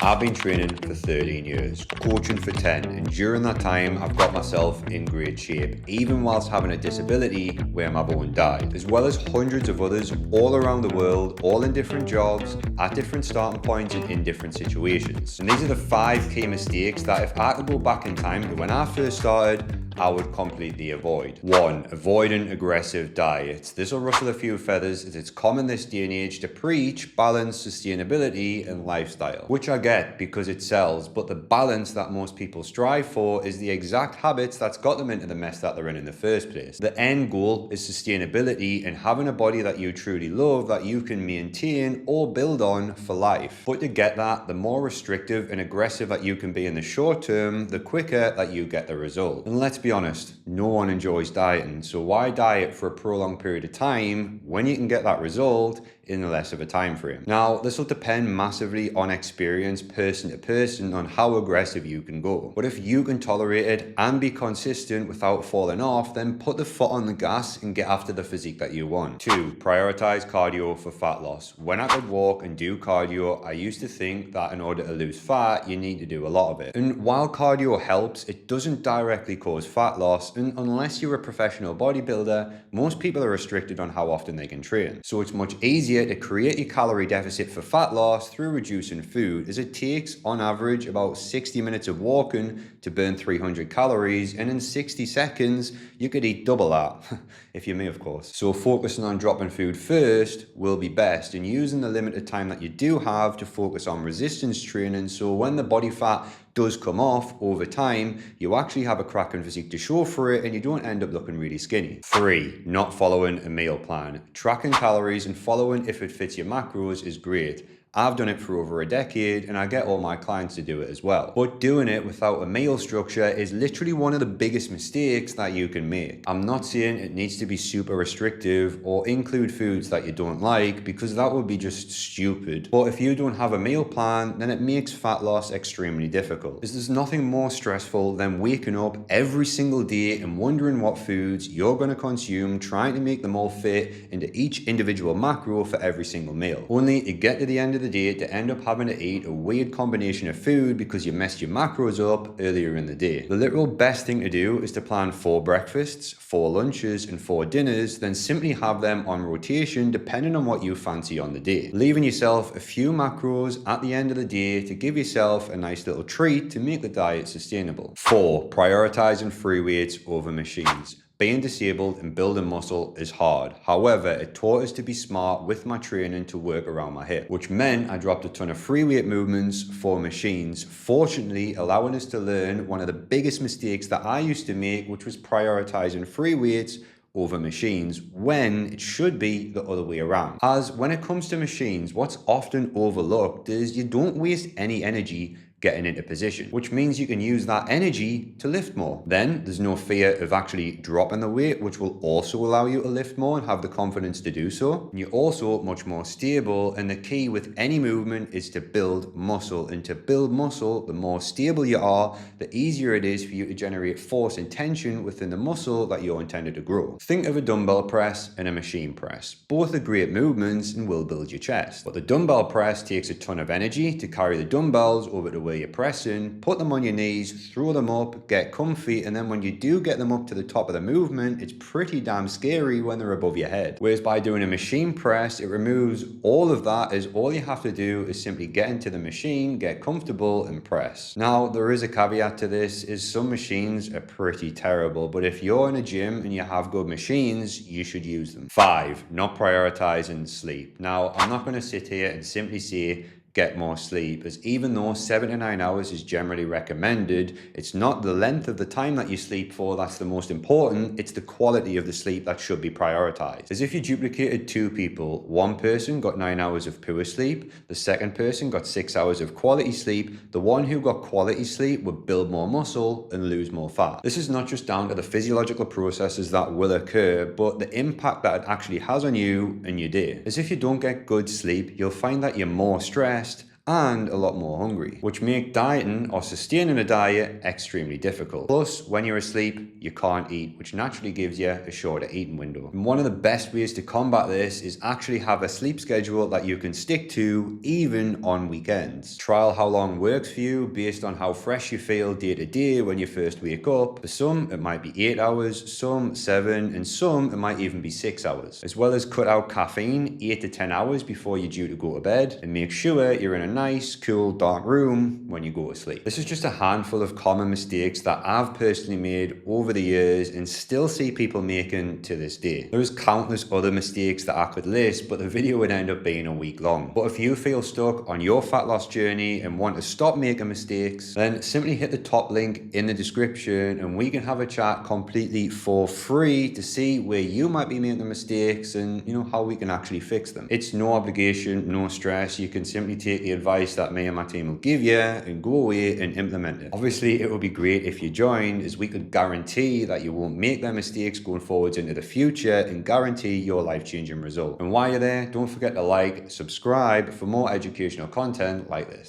I've been training for 13 years, coaching for 10, and during that time, I've got myself in great shape, even whilst having a disability where my bone died, as well as hundreds of others all around the world, all in different jobs, at different starting points, and in different situations. And these are the 5 key mistakes that if I could go back in time to when I first started, I would completely avoid. 1. Avoiding aggressive diets. This will rustle a few feathers as it's common this day and age to preach balance, sustainability, and lifestyle, which I get because it sells, but the balance that most people strive for is the exact habits that's got them into the mess that they're in the first place. The end goal is sustainability and having a body that you truly love that you can maintain or build on for life. But to get that, the more restrictive and aggressive that you can be in the short term, the quicker that you get the result. And let's be honest, no one enjoys dieting, so why diet for a prolonged period of time when you can get that result in less of a time frame? Now, this will depend massively on experience, person to person, on how aggressive you can go. But if you can tolerate it and be consistent without falling off, then put the foot on the gas and get after the physique that you want. 2. Prioritize cardio for fat loss. When I could walk and do cardio, I used to think that in order to lose fat, you need to do a lot of it. And while cardio helps, it doesn't directly cause fat loss, and unless you're a professional bodybuilder, most people are restricted on how often they can train. So it's much easier to create a calorie deficit for fat loss through reducing food, as it takes on average about 60 minutes of walking to burn 300 calories, and in 60 seconds you could eat double that, if you're me of course. So focusing on dropping food first will be best, and using the limited time that you do have to focus on resistance training, so when the body fat does come off over time, you actually have a cracking physique to show for it and you don't end up looking really skinny. 3. Not following a meal plan. Tracking calories and following if it fits your macros is great. I've done it for over a decade and I get all my clients to do it as well. But doing it without a meal structure is literally one of the biggest mistakes that you can make. I'm not saying it needs to be super restrictive or include foods that you don't like, because that would be just stupid. But if you don't have a meal plan, then it makes fat loss extremely difficult. There's nothing more stressful than waking up every single day and wondering what foods you're going to consume, trying to make them all fit into each individual macro for every single meal, only to get to the end of the day to end up having to eat a weird combination of food because you messed your macros up earlier in the day. The literal best thing to do is to plan 4 breakfasts, 4 lunches, and 4 dinners, then simply have them on rotation depending on what you fancy on the day, leaving yourself a few macros at the end of the day to give yourself a nice little treat to make the diet sustainable. 4. Prioritizing free weights over machines. Being disabled and building muscle is hard. However, it taught us to be smart with my training to work around my hip, which meant I dropped a ton of free weight movements for machines, fortunately allowing us to learn one of the biggest mistakes that I used to make, which was prioritizing free weights over machines when it should be the other way around. As when it comes to machines, what's often overlooked is you don't waste any energy getting into position, which means you can use that energy to lift more. Then there's no fear of actually dropping the weight, which will also allow you to lift more and have the confidence to do so. And you're also much more stable, and the key with any movement is to build muscle, and to build muscle, the more stable you are, the easier it is for you to generate force and tension within the muscle that you're intended to grow. Think of a dumbbell press and a machine press. Both are great movements and will build your chest, but the dumbbell press takes a ton of energy to carry the dumbbells over to where you're pressing, put them on your knees, throw them up, get comfy, and then when you do get them up to the top of the movement, it's pretty damn scary when they're above your head. Whereas by doing a machine press, it removes all of that, as all you have to do is simply get into the machine, get comfortable, and press. Now, there is a caveat to this, is some machines are pretty terrible, but if you're in a gym and you have good machines, you should use them. 5. Not prioritizing sleep. Now, I'm not going to sit here and simply say get more sleep, as even though 7 to 9 hours is generally recommended, it's not the length of the time that you sleep for that's the most important, it's the quality of the sleep that should be prioritized. As if you duplicated 2 people, one person got 9 hours of poor sleep, the second person got 6 hours of quality sleep, the one who got quality sleep would build more muscle and lose more fat. This is not just down to the physiological processes that will occur, but the impact that it actually has on you and your day. As if you don't get good sleep, you'll find that you're more stressed, and a lot more hungry, which make dieting or sustaining a diet extremely difficult. Plus, when you're asleep, you can't eat, which naturally gives you a shorter eating window. And one of the best ways to combat this is actually have a sleep schedule that you can stick to even on weekends. Trial how long works for you based on how fresh you feel day to day when you first wake up. For some, it might be 8 hours, some 7, and some it might even be 6 hours. As well as cut out caffeine 8 to 10 hours before you're due to go to bed, and make sure you're in a nice, cool, dark room when you go to sleep. This is just a handful of common mistakes that I've personally made over the years and still see people making to this day. There's countless other mistakes that I could list, but the video would end up being a week long. But if you feel stuck on your fat loss journey and want to stop making mistakes, then simply hit the top link in the description and we can have a chat completely for free to see where you might be making mistakes and how we can actually fix them. It's no obligation, no stress. You can simply take the advice that me and my team will give you and go away and implement it. Obviously, it would be great if you joined, as we could guarantee that you won't make their mistakes going forwards into the future and guarantee your life-changing result. And while you're there, don't forget to like, subscribe for more educational content like this.